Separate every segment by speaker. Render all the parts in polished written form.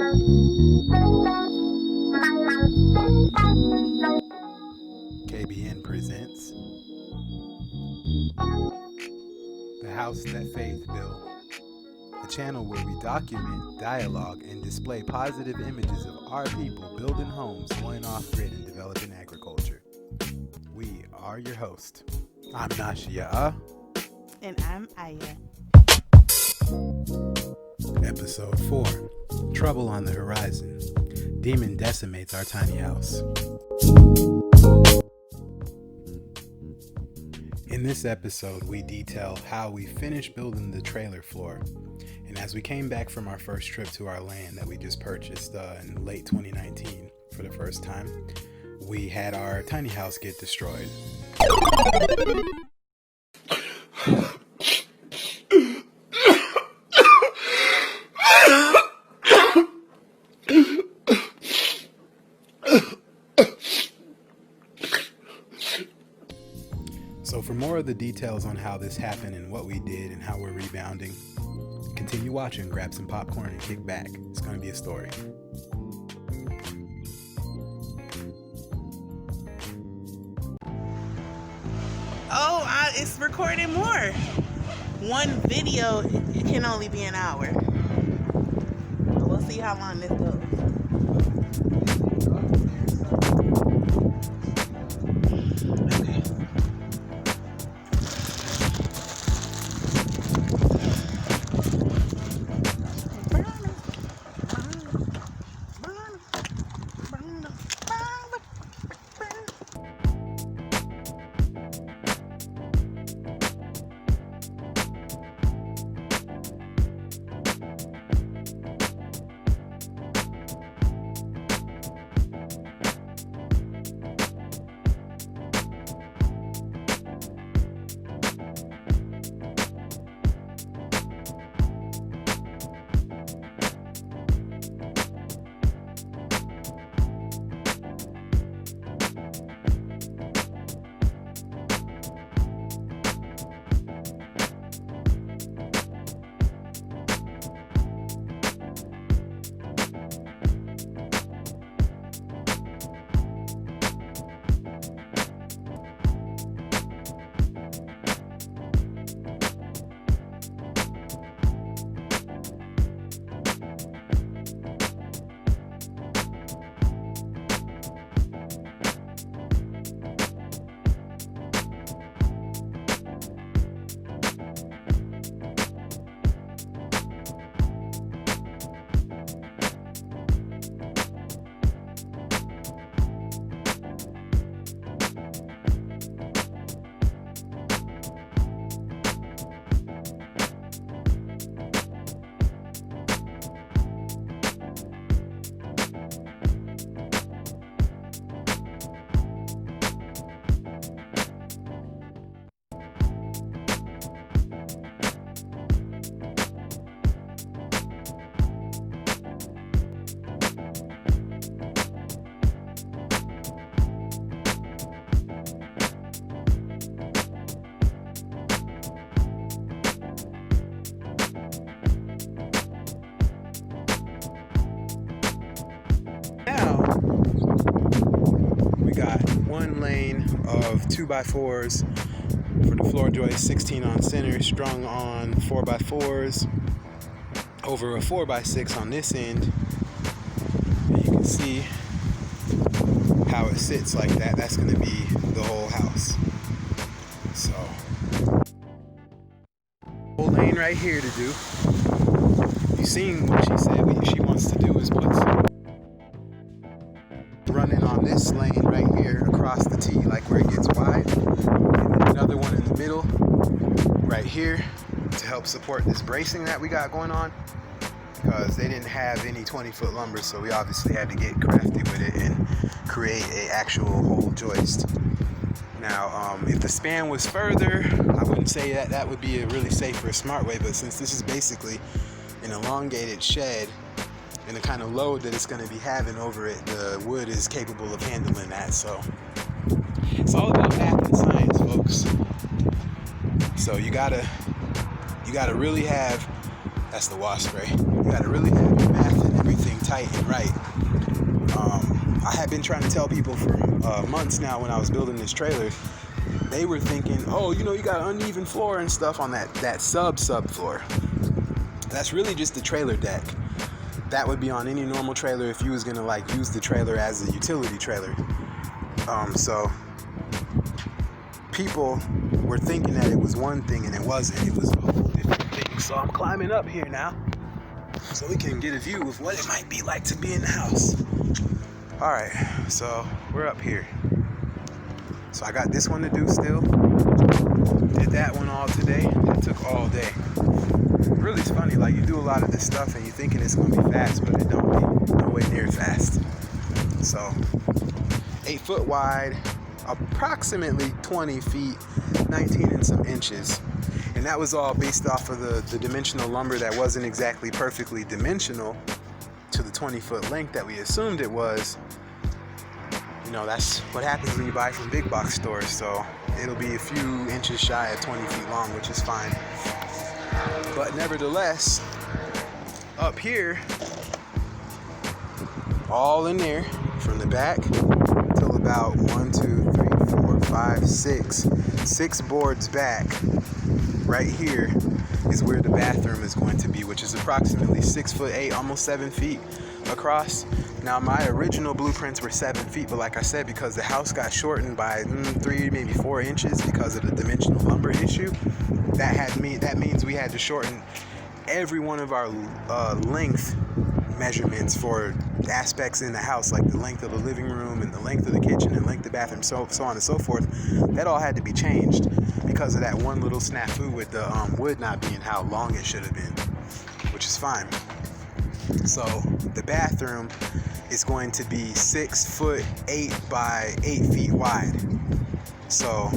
Speaker 1: KBN presents The House That Faith Built, a channel where we document, dialogue, and display positive images of our people building homes, going off-grid, and developing agriculture. We are your hosts. I'm Nashiya.
Speaker 2: And I'm Aya.
Speaker 1: Episode 4, Trouble on the Horizon. Demon decimates our tiny house. In this episode, we detail how we finished building the trailer floor. And as we came back from our first trip to our land that we just purchased in late 2019 for the first time, we had our tiny house get destroyed. So for more of the details on how this happened and what we did and how we're rebounding, continue watching, grab some popcorn, and kick back. It's going to be a story.
Speaker 2: It's recording more. One video, it can only be an hour. We'll see how long this goes.
Speaker 1: One lane of 2x4s for the floor joist, 16 on center, strung on 4x4s over a 4x6 on this end. And you can see how it sits like that. That's going to be the whole house. So, whole lane right here to do. You seen what she said? What she wants to do is put some running on this lane right here across the T, like where it gets wide, and another one in the middle right here to help support this bracing that we got going on, because they didn't have any 20-foot lumber, so we obviously had to get crafty with it and create an actual whole joist. Now if the span was further, I wouldn't say that would be a really safe or smart way, but since this is basically an elongated shed and the kind of load that it's going to be having over it, the wood is capable of handling that. So it's all about math and science, folks. So you gotta really have, that's the wasp spray, you gotta really have your math and everything everything tight and right. I had been trying to tell people for months now when I was building this trailer. They were thinking, oh, you know, you got uneven floor and stuff on that sub floor. That's really just the trailer deck. That would be on any normal trailer if you was gonna like use the trailer as a utility trailer. So people were thinking that it was one thing and it wasn't. It was a whole different thing. So I'm climbing up here now so we can get a view of what it might be like to be in the house. All right, so we're up here. So I got this one to do still. Did that one all today. That took all day. Really, it's funny, like you do a lot of this stuff and you're thinking it's gonna be fast, but it don't be nowhere near fast. So 8 foot wide, approximately 20 feet, 19 and some inches. And that was all based off of the dimensional lumber that wasn't exactly perfectly dimensional to the 20-foot length that we assumed it was. You know, that's what happens when you buy from big box stores. So it'll be a few inches shy of 20 feet long, which is fine. But nevertheless, up here, all in there, from the back till about 1, 2, 3, 4, 5, 6 boards back, right here is where the bathroom is going to be, which is approximately 6'8", almost 7 feet across. Now my original blueprints were 7 feet, but like I said, because the house got shortened by 3, maybe 4 inches because of the dimensional lumber issue, that means we had to shorten every one of our length measurements for aspects in the house, like the length of the living room and the length of the kitchen and length of the bathroom, so on and so forth. That all had to be changed because of that one little snafu with the wood not being how long it should have been, which is fine. So the bathroom is going to be 6'8" by 8 feet wide. So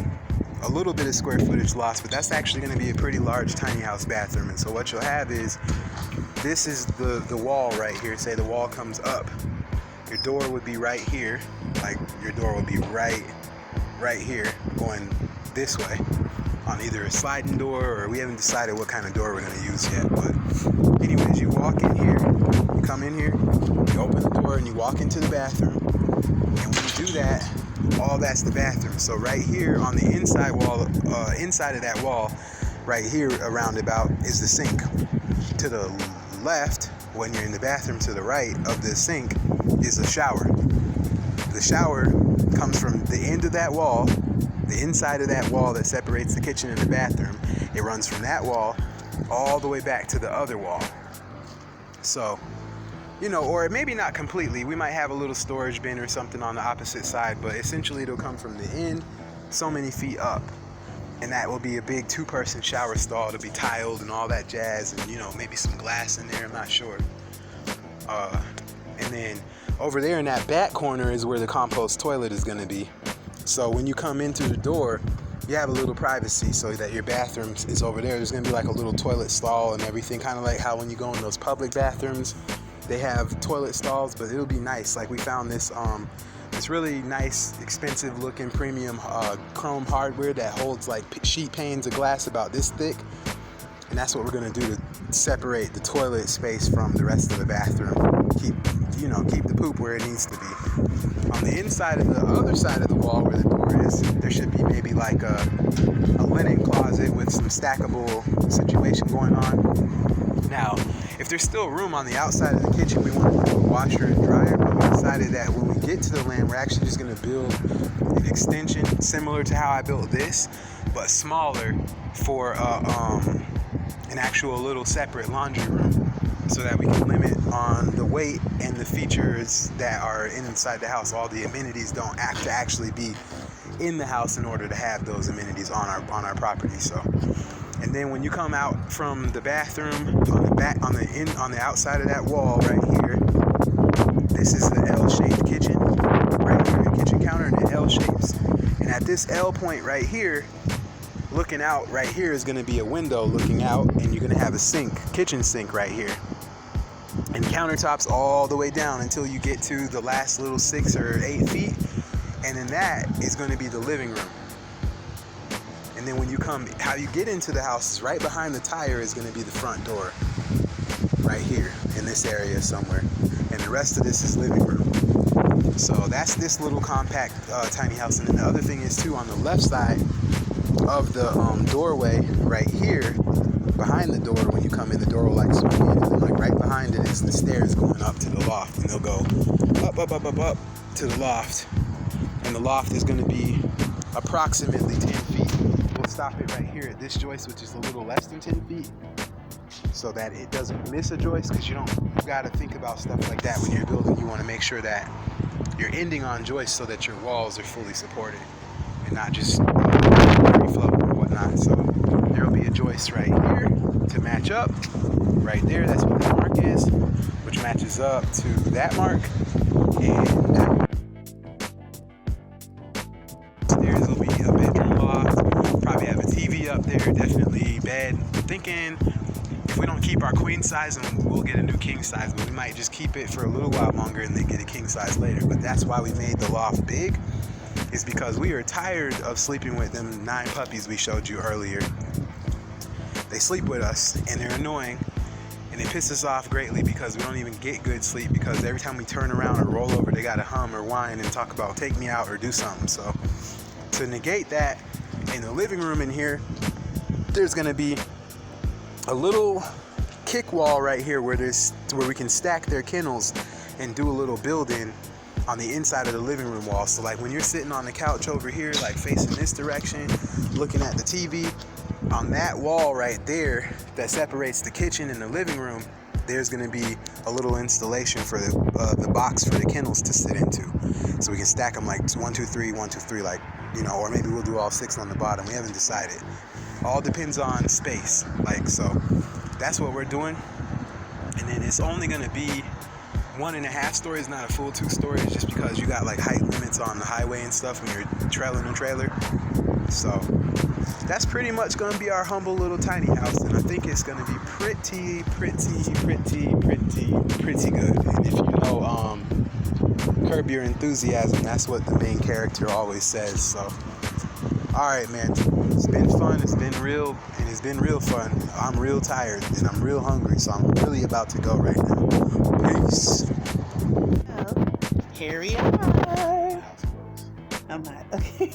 Speaker 1: a little bit of square footage lost, but that's actually going to be a pretty large tiny house bathroom. And so what you'll have is, this is the wall right here. Say the wall comes up, your door would be right here, like your door would be right here going this way on either a sliding door, or we haven't decided what kind of door we're going to use yet. But anyways, you walk in here, you come in here, you open the door and you walk into the bathroom, and when you do that, all that's the bathroom. So right here on the inside wall, inside of that wall, right here around about, is the sink. To the left, when you're in the bathroom, to the right of the sink is a shower. The shower comes from the end of that wall, the inside of that wall that separates the kitchen and the bathroom. It runs from that wall all the way back to the other wall. So, you know, or maybe not completely. We might have a little storage bin or something on the opposite side, but essentially it'll come from the end so many feet up. And that will be a big 2-person shower stall to be tiled and all that jazz, and, you know, maybe some glass in there, I'm not sure. And then over there in that back corner is where the compost toilet is going to be. So when you come in through the door, you have a little privacy so that your bathroom is over there. There's going to be like a little toilet stall and everything, kind of like how when you go in those public bathrooms, they have toilet stalls, but it'll be nice. Like we found this really nice, expensive looking premium chrome hardware that holds like sheet panes of glass about this thick. And that's what we're going to do to separate the toilet space from the rest of the bathroom. Keep the poop where it needs to be. On the inside of the other side of the wall where the door is, there should be maybe like a linen closet with some stackable situation going on. Now, if there's still room on the outside of the kitchen, we want to do a washer and dryer, but we decided that when we get to the land, we're actually just going to build an extension similar to how I built this, but smaller, for an actual little separate laundry room, so that we can limit on the weight and the features that are inside the house. All the amenities don't have to actually be in the house in order to have those amenities on our property. So, and then when you come out from the bathroom on the outside of that wall right here, this is the L-shaped kitchen right here, the kitchen counter, and it L shapes. And at this L point right here, looking out right here, is going to be a window looking out, and you're going to have a kitchen sink right here, and countertops all the way down until you get to the last little 6 or 8 feet, and then that is going to be the living room. And then when you come, how you get into the house is right behind the tire is going to be the front door right here in this area somewhere. and the rest of this is living room. So that's this little compact tiny house. And then the other thing is too, on the left side of the doorway right here, behind the door, when you come in, the door will like swing in, and then like right behind it is the stairs going up to the loft, and they'll go up to the loft, and the loft is going to be approximately 10 feet. We'll stop it right here at this joist, which is a little less than 10 feet, so that it doesn't miss a joist, because you got to think about stuff like that when you're building. You want to make sure that you're ending on joists so that your walls are fully supported and not just free flow or whatnot. So there will be a joist right here to match up. Right there, that's what that mark is, which matches up to that mark. And upstairs will be a bedroom loft. Probably have a TV up there, definitely bed. Thinking if we don't keep our queen size, and we'll get a new king size, but we might just keep it for a little while longer and then get a king size later. But that's why we made the loft big, is because we are tired of sleeping with them 9 puppies we showed you earlier. They sleep with us and they're annoying, and it pisses us off greatly because we don't even get good sleep, because every time we turn around or roll over, they gotta hum or whine and talk about take me out or do something. So to negate that, in the living room in here, there's gonna be a little kick wall right here where we can stack their kennels and do a little build-in on the inside of the living room wall. So like when you're sitting on the couch over here, like facing this direction, looking at the TV, on that wall right there that separates the kitchen and the living room, there's going to be a little installation for the box for the kennels to sit into. So we can stack them like 1, 2, 3, 1, 2, 3, like, you know, or maybe we'll do all 6 on the bottom. We haven't decided. All depends on space. Like, so that's what we're doing. And then it's only going to be 1.5 stories, not a full 2 stories, just because you got like height limits on the highway and stuff when you're trailing a trailer. So that's pretty much going to be our humble little tiny house, and I think it's going to be pretty good. And if you know Curb Your Enthusiasm, that's what the main character always says. So alright, man, it's been fun, it's been real, and it's been real fun. I'm real tired and I'm real hungry, so I'm really about to go right now. Peace.
Speaker 2: Oh, here we are. I'm not. Okay.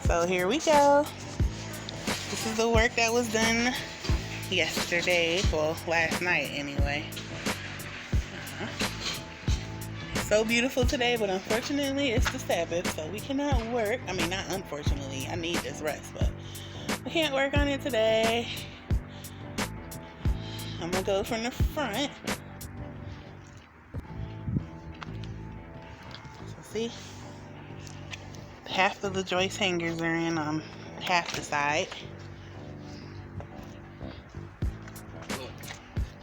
Speaker 2: So here we go. This is the work that was done yesterday, well, last night anyway. So beautiful today, but unfortunately it's the Sabbath, so we cannot work. I mean, not unfortunately, I need this rest, but we can't work on it today. I'm gonna go from the front. So see, half of the joist hangers are in half the side.
Speaker 1: Look,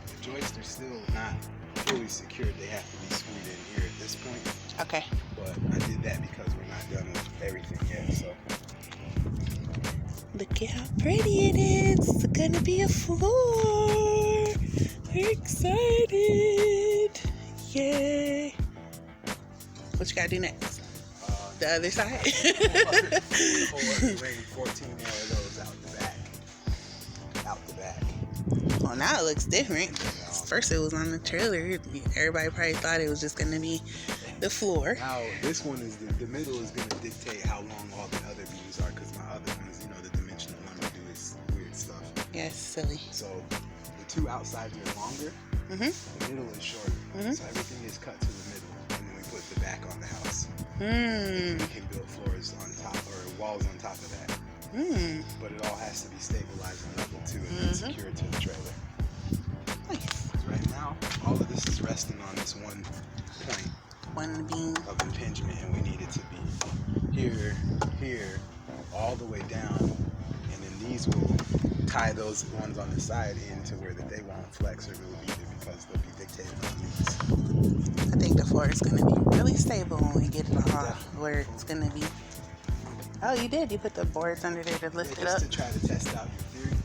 Speaker 1: the joists are still not fully secured. They have to be screwed in here at this point.
Speaker 2: Okay.
Speaker 1: But I did that because we're not done with everything yet, so.
Speaker 2: Look at how pretty it is. It's gonna be a floor. We're excited. Yay. What you gotta do next? The other side?
Speaker 1: Bring 14 more of those out the back.
Speaker 2: Well, now it looks different. First it was on the trailer. Everybody probably thought it was just gonna be the floor.
Speaker 1: Now this one is the middle is gonna dictate how long all the other beams are, because my other ones, you know, the dimensional lumber do is weird stuff.
Speaker 2: Yeah, it's silly.
Speaker 1: So the 2 outsides are longer.
Speaker 2: Mm-hmm.
Speaker 1: The middle is shorter.
Speaker 2: Mm-hmm.
Speaker 1: So everything is cut to the middle, and then we put the back on the house.
Speaker 2: Mm.
Speaker 1: We can build floors on top or walls on top of that.
Speaker 2: Mm.
Speaker 1: But it all has to be stabilized and level too, and then secured to the trailer.
Speaker 2: Nice.
Speaker 1: Right now, all of this is resting on this one point.
Speaker 2: One beam
Speaker 1: Of impingement, and we need it to be here, all the way down, and then these will tie those ones on the side into where that they won't flex or move either, because they'll be dictated on these.
Speaker 2: I think the floor is going to be really stable when we get it all where it's going to be. Oh, you did. You put the boards under there to lift it up.
Speaker 1: Just to try to test out your theory.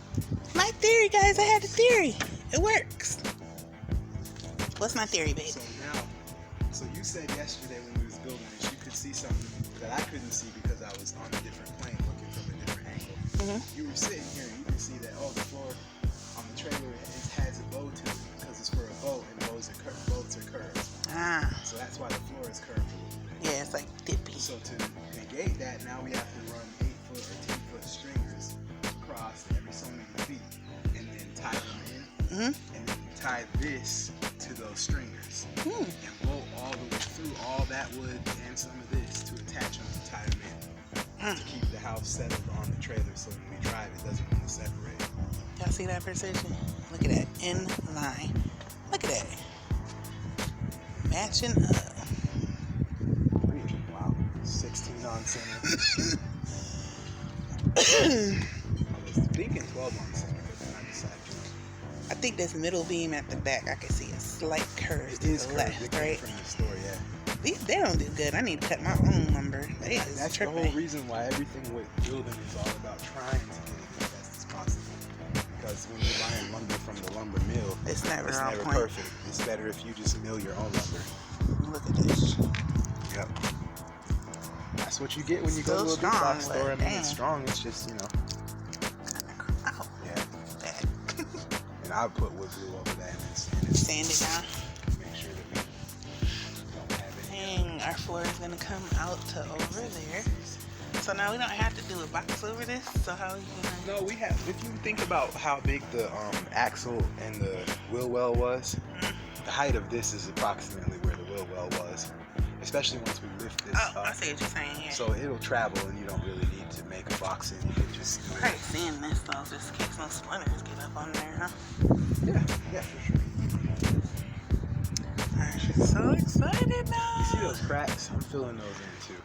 Speaker 2: My theory, guys. I had a theory. It works. What's my theory, babe?
Speaker 1: So you said yesterday when we was building this, you could see something that I couldn't see because I was on a different plane looking from a different angle. You were sitting here and you could see that, oh, the floor on the trailer So to negate that, now we have to run 8-foot or 10-foot stringers across every so many feet, and then tie them in, and then tie this to those stringers, and bolt all the way through all that wood and some of this to attach them to tie them in, to keep the house settled on the trailer, so when we drive it doesn't want to separate.
Speaker 2: Y'all see that precision? Look at that, in line. Look at that. Matching up.
Speaker 1: Wow, 16 on center. I was thinking 12 on center, but then I decided,
Speaker 2: I think this middle beam at the back, I can see a slight curve to the left, right?
Speaker 1: From the store, yeah.
Speaker 2: These, they don't do good. I need to cut my own lumber. They is
Speaker 1: That's
Speaker 2: tripping.
Speaker 1: the whole reason why everything with building is all about trying to get it the best as possible. Because when you're buying lumber from the lumber mill,
Speaker 2: It's never on point.
Speaker 1: perfect. It's better if you just mill your own lumber.
Speaker 2: Look at this.
Speaker 1: Yep. That's what you get when you go to a
Speaker 2: Still
Speaker 1: big box
Speaker 2: strong,
Speaker 1: store. I
Speaker 2: but
Speaker 1: mean, it's strong. It's just, you know.
Speaker 2: Oh,
Speaker 1: Yeah.
Speaker 2: bad.
Speaker 1: And I put wood glue over that and
Speaker 2: Sand it down.
Speaker 1: make sure that we don't have any.
Speaker 2: Dang, our floor is gonna come out to over there. So now we don't have to do a box over this. So how are you gonna?
Speaker 1: No, we have. If you think about how big the axle and the wheel well was, the height of this is approximately where the wheel well was. Especially once we lift this
Speaker 2: Oh,
Speaker 1: up.
Speaker 2: I see what you're saying here.
Speaker 1: So it'll travel, and you don't really need to make a box in. You can just.
Speaker 2: Right, seeing this though, just in case no splinters get up on there, huh?
Speaker 1: Yeah, for sure.
Speaker 2: I'm so excited now.
Speaker 1: You see those cracks? I'm filling those in too.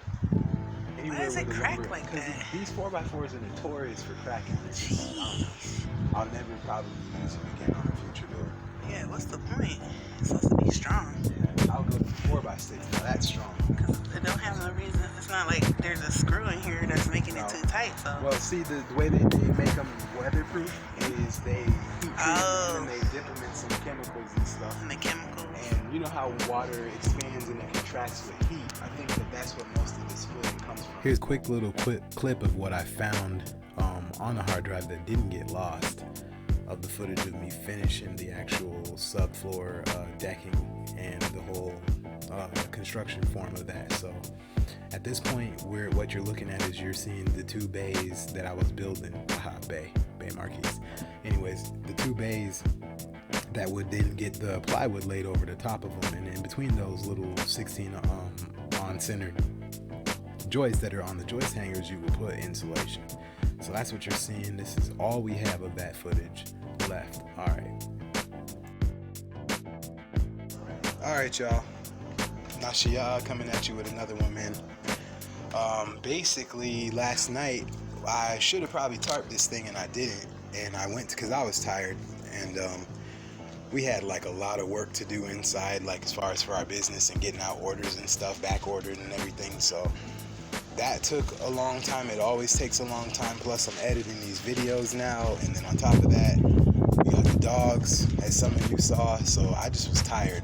Speaker 2: Why does it
Speaker 1: where the
Speaker 2: crack
Speaker 1: lumber-
Speaker 2: like
Speaker 1: 'cause
Speaker 2: that?
Speaker 1: These 4x4s are notorious for cracking. It's just,
Speaker 2: Jeez.
Speaker 1: I'll never probably use it again on a future build.
Speaker 2: Yeah, what's the point? It's supposed to be strong.
Speaker 1: I'll go to 4x6. Now that's strong.
Speaker 2: Because it don't have no reason. It's not like there's a screw in here that's making it too tight. So.
Speaker 1: Well, see, the way that they make them weatherproof is they heat treat them and then they dip them in some chemicals and stuff.
Speaker 2: And the chemicals.
Speaker 1: And you know how water expands and it contracts with heat? I think that that's what most of this fluid comes from. Here's a quick little clip of what I found on the hard drive that didn't get lost, of the footage of me finishing the actual subfloor decking and the whole construction form of that. So at this point, what you're looking at is you're seeing the two bays that I was building. Bay marquees. Anyways, the two bays that would then get the plywood laid over the top of them, and in between those little 16 on center joists that are on the joist hangers, you will put insulation. So that's what you're seeing. This is all we have of that footage left. All right, y'all. Nashia coming at you with another one, man. Basically, last night I should have probably tarped this thing and I didn't, and I went because I was tired, and we had like a lot of work to do inside, like as far as for our business and getting out orders and stuff, back ordered and everything. So that took a long time. It always takes a long time. Plus, I'm editing these videos now, and then on top of that, we got the dogs, as some of you saw. So I just was tired.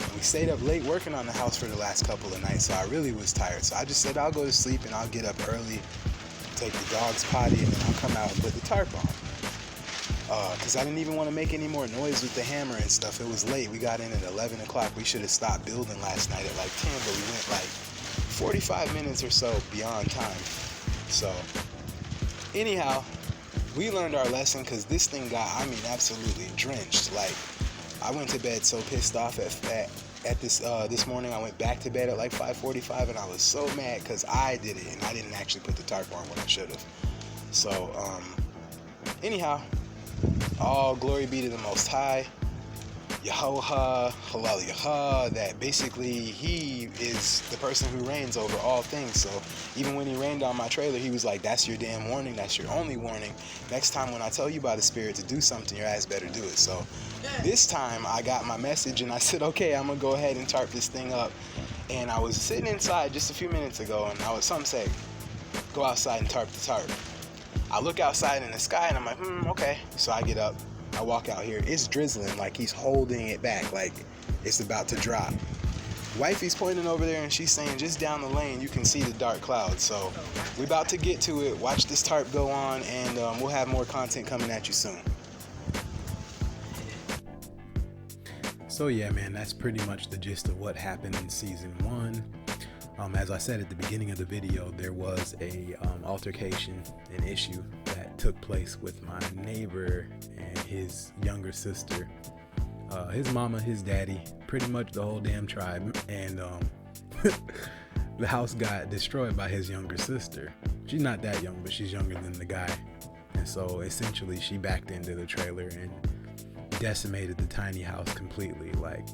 Speaker 1: And we stayed up late working on the house for the last couple of nights, so I really was tired. So I just said I'll go to sleep and I'll get up early, take the dog's potty, and then I'll come out and put the tarp on. Because I didn't even want to make any more noise with the hammer and stuff. It was late. We got in at 11 o'clock. We should have stopped building last night at like 10, but we went like 45 minutes or so beyond time. So anyhow, we learned our lesson, because this thing got, absolutely drenched. Like, I went to bed so pissed off at this morning. I went back to bed at like 5:45, and I was so mad because I did it and I didn't actually put the tarp on when I should have. So anyhow, all glory be to the Most High, Yehovah, Halal Yahah, that basically he is the person who reigns over all things. So even when he rained on my trailer, he was like, that's your damn warning, that's your only warning. Next time when I tell you by the Spirit to do something, your ass better do it. So this time I got my message and I said, okay, I'm gonna go ahead and tarp this thing up. And I was sitting inside just a few minutes ago, and some say, go outside and tarp the tarp. I look outside in the sky and I'm like, okay. So I get up, I walk out here. It's drizzling, like he's holding it back, like it's about to drop. Wifey's pointing over there and she's saying, just down the lane you can see the dark clouds. So we're about to get to it. Watch this tarp go on, and we'll have more content coming at you soon. So yeah, man, that's pretty much the gist of what happened in season 1. As I said at the beginning of the video, there was a altercation, an issue that took place with my neighbor and his younger sister, his mama, his daddy, pretty much the whole damn tribe. And the house got destroyed by his younger sister. She's not that young, but she's younger than the guy. And so essentially she backed into the trailer and decimated the tiny house completely. Like,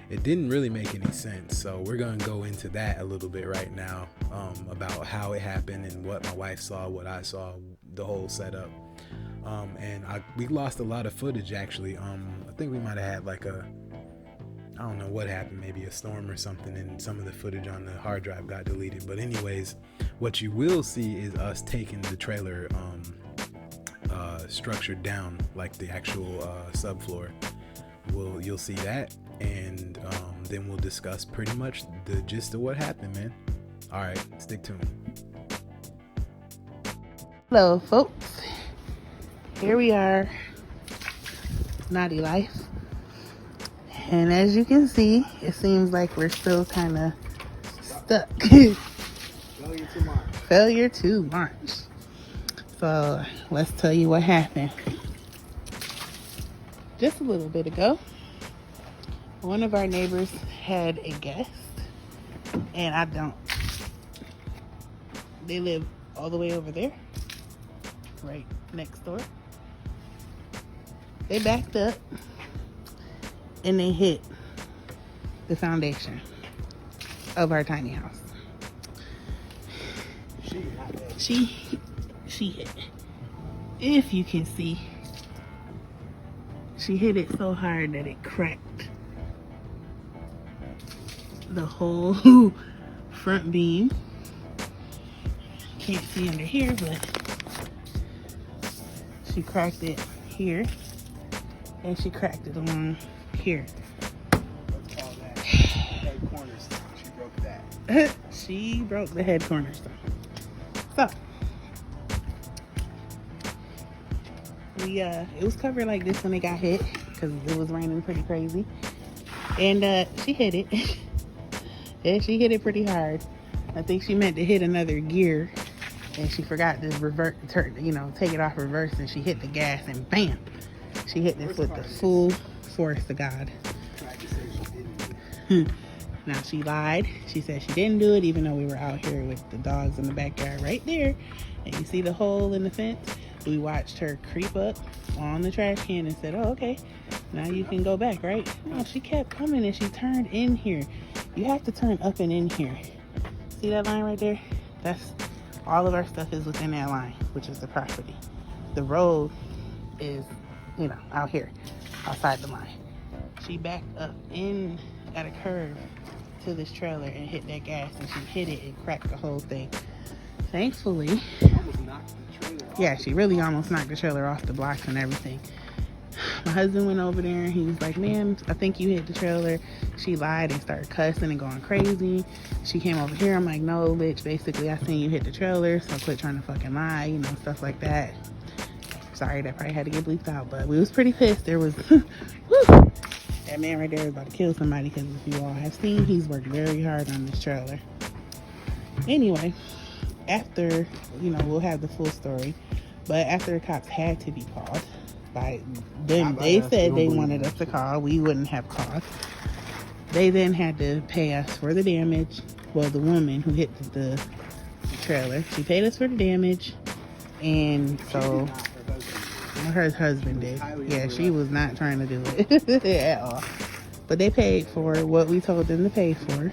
Speaker 1: it didn't really make any sense. So we're gonna go into that a little bit right now, about how it happened and what my wife saw, what I saw, the whole setup. And we lost a lot of footage actually. I think we might have had like I don't know what happened, maybe a storm or something, and some of the footage on the hard drive got deleted. But anyways, what you will see is us taking the trailer structured down, like the actual subfloor. You'll see that, and then we'll discuss pretty much the gist of what happened, man. All right, stick tuned.
Speaker 2: Hello, folks. Here we are, Knottie-Lyfe. And as you can see, it seems like we're still kind of stuck. Failure to launch. So let's tell you what happened. Just a little bit ago, one of our neighbors had a guest, and I don't. They live all the way over there, right next door. They backed up and they hit the foundation of our tiny house. She hit. If you can see, she hit it so hard that it cracked the whole front beam. Can't see under here, but she cracked it here, and she cracked it along here.
Speaker 1: Let's call that head cornerstone. She broke that.
Speaker 2: She broke the head cornerstone. So it was covered like this when it got hit because it was raining pretty crazy, and she hit it. And she hit it pretty hard. I think she meant to hit another gear, and she forgot to take it off reverse, and she hit the gas, and bam, she hit this with the full force of God. Now she lied. She said she didn't do it, even though we were out here with the dogs in the backyard right there. And you see the hole in the fence? We watched her creep up on the trash can and said, oh, okay, now you can go back, right? No, she kept coming and she turned in here. You have to turn up and in here. See that line right there? That's all of our stuff is within that line, which is the property. The road is, out here, outside the line. She backed up in at a curve to this trailer and hit that gas, and she hit it and cracked the whole thing. Thankfully, yeah, she really almost knocked the trailer off the blocks and everything. My husband went over there and he was like, man, I think you hit the trailer. She lied and started cussing and going crazy. She came over here. I'm like, no, bitch, basically I seen you hit the trailer, so quit trying to fucking lie, stuff like that. Sorry, that probably had to get bleeped out, but we was pretty pissed. There was, that man right there is about to kill somebody, because if you all have seen, he's worked very hard on this trailer. Anyway, after, we'll have the full story, but after the cops had to be called by them, they said they wanted us to call. We wouldn't have called. They then had to pay us for the damage. Well, the woman who hit the trailer, she paid us for the damage, and so her husband did. Yeah, she was not trying to do it at all. But they paid for what we told them to pay for.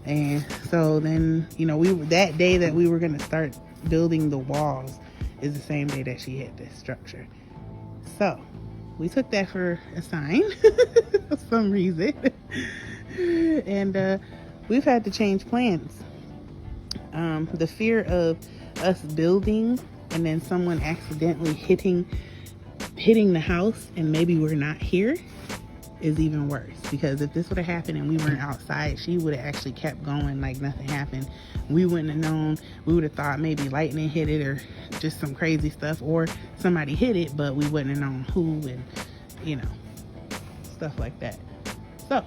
Speaker 2: And so then, that day that we were going to start building the walls is the same day that she hit this structure. So we took that for a sign for some reason. And we've had to change plans. The fear of us building and then someone accidentally hitting the house and maybe we're not here is even worse, because if this would have happened and we weren't outside, she would have actually kept going like nothing happened. We wouldn't have known. We would have thought maybe lightning hit it or just some crazy stuff, or somebody hit it, but we wouldn't have known who, and stuff like that. So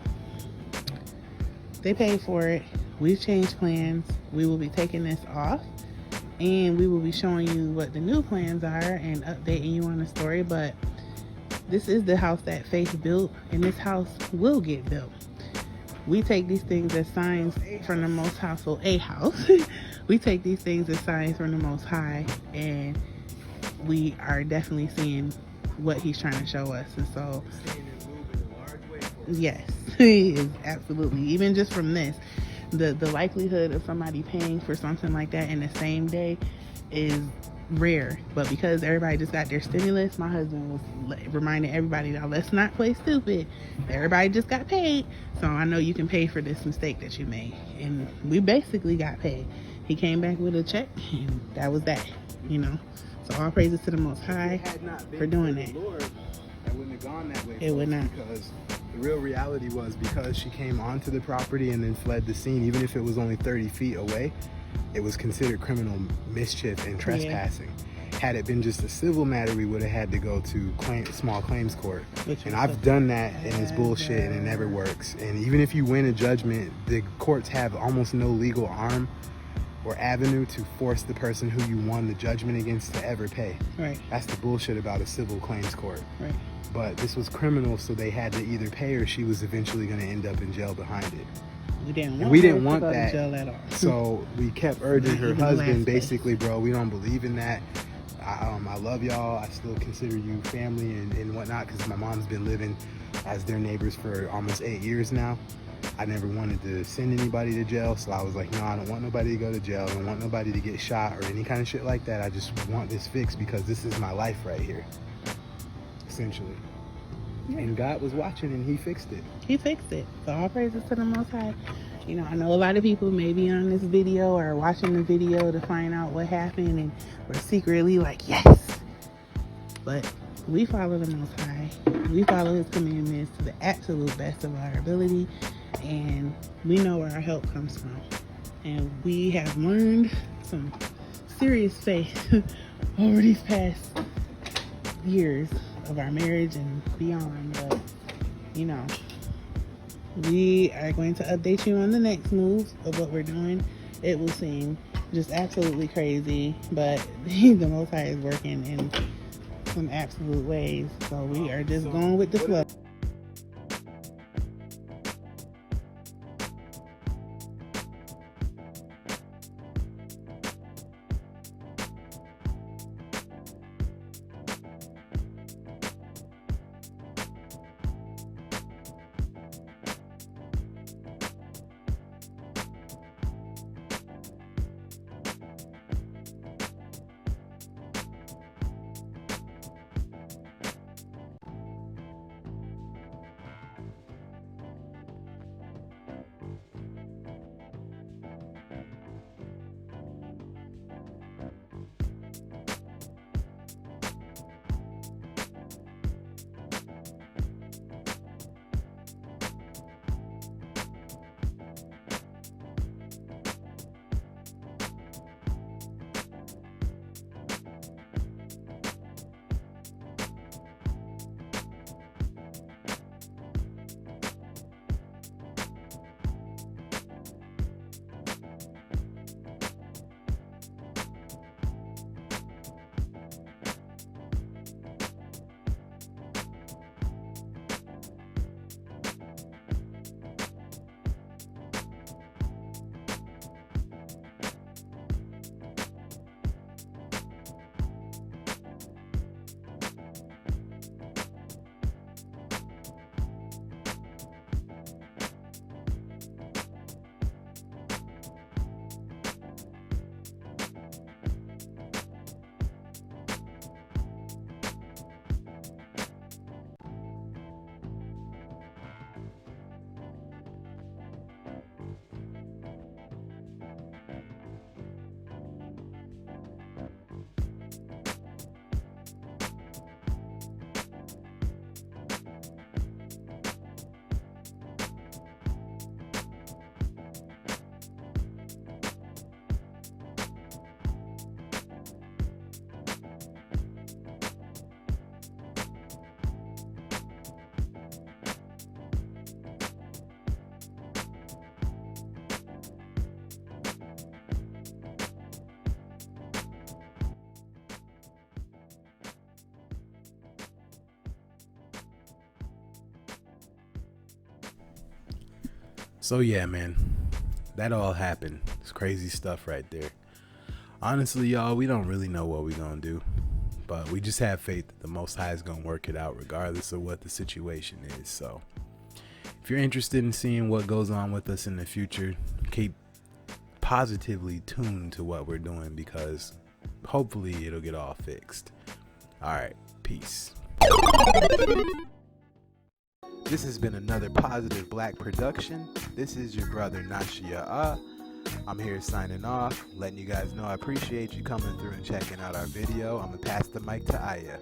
Speaker 2: they paid for it. we've changed plans. We will be taking this off, and we will be showing you what the new plans are and updating you on the story. But this is the house that Faith built, and this house will get built. We take these things as signs from the Most High. So a house. We take these things as signs from the Most High, and we are definitely seeing what he's trying to show us. And so, yes, he is absolutely. Even just from this, the likelihood of somebody paying for something like that in the same day is rare. But because everybody just got their stimulus, my husband was reminding everybody, now let's not play stupid. Everybody just got paid, so I know you can pay for this mistake that you made. And we basically got paid. He came back with a check, and that was that, you know. So all praises to the Most High for doing that.
Speaker 1: Lord, that wouldn't have gone that way.
Speaker 2: It would not.
Speaker 1: Because the real reality was, because she came onto the property and then fled the scene, even if it was only 30 feet away, it was considered criminal mischief and trespassing. Yeah. Had it been just a civil matter, we would have had to go to small claims court. And I've done that, and it's bullshit, and it never works. And even if you win a judgment, the courts have almost no legal arm or avenue to force the person who you won the judgment against to ever pay.
Speaker 2: Right.
Speaker 1: That's the bullshit about a civil claims court.
Speaker 2: Right.
Speaker 1: But this was criminal, so they had to either pay, or she was eventually going to end up in jail behind it.
Speaker 2: We didn't want that. To jail at all.
Speaker 1: So we kept urging her husband, basically, bro, we don't believe in that. I love y'all. I still consider you family and whatnot, because my mom's been living as their neighbors for almost 8 years now. I never wanted to send anybody to jail, so I was like, no, I don't want nobody to go to jail. I don't want nobody to get shot or any kind of shit like that. I just want this fixed because this is my life right here, essentially. Yeah. And God was watching, and he fixed it.
Speaker 2: He fixed it. So all praises to the Most High. You know, I know a lot of people may be on this video or watching the video to find out what happened, and we're secretly like, yes. But we follow the Most High. We follow his commandments to the absolute best of our ability. And we know where our help comes from. And we have learned some serious faith over these past years of our marriage and beyond. But, you know, we are going to update you on the next move of what we're doing. It will seem just absolutely crazy, but the Most High is working in some absolute ways. So we are just going with the flow.
Speaker 1: So yeah, man, that all happened. It's crazy stuff right there. Honestly, y'all, we don't really know what we're gonna do, but we just have faith that the Most High is gonna work it out regardless of what the situation is. So if you're interested in seeing what goes on with us in the future, keep positively tuned to what we're doing, because hopefully it'll get all fixed. All right, peace. This has been another Positive Black production. This is your brother Knottie-Lyfe. I'm here signing off, letting you guys know I appreciate you coming through and checking out our video. I'm gonna pass the mic to Aya.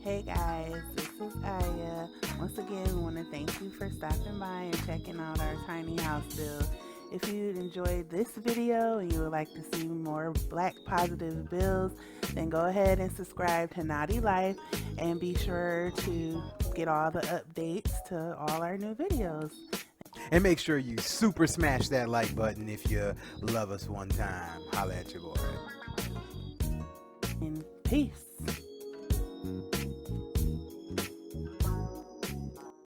Speaker 2: Hey guys, this is Aya. Once again, we want to thank you for stopping by and checking out our tiny house build. If you enjoyed this video and you would like to see more Black positive builds, then go ahead and subscribe to Knottie-Lyfe and be sure to get all the updates to all our new videos.
Speaker 1: And make sure you super smash that like button if you love us one time. Holla at your boy.
Speaker 2: And peace.